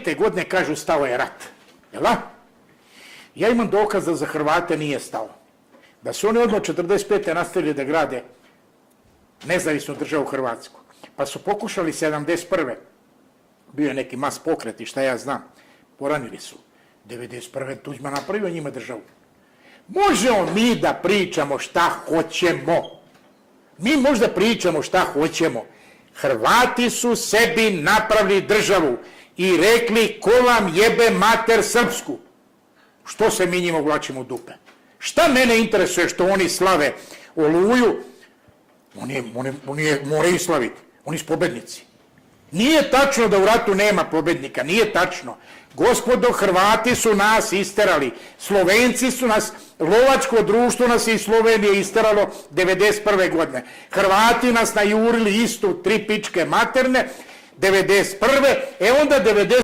45. godine, kažu, stao je rat. Jel da? Ja imam dokaz da za Hrvate nije stao. Da su oni odmah 45. nastavili da grade nezavisnu državu Hrvatsku. Pa su pokušali 71. Bio je neki mas pokret i šta ja znam. Poranili su. 91. Tuđman napravio njima državu. Možemo mi da pričamo šta hoćemo. Mi možda pričamo šta hoćemo. Hrvati su sebi napravili državu i rekli ko vam jebe mater srpsku. Što se mi njima uvlačimo u dupe? Šta mene interesuje što oni slave Oluju? Oni moraju slaviti. Oni su pobednici. Nije tačno da u ratu nema pobednika. Nije tačno. Gospodo, Hrvati su nas isterali. Slovenci su nas, lovačko društvo nas je iz Slovenije isteralo 91. godine. Hrvati nas najurili istu 3 pičke materne 91. Onda 90.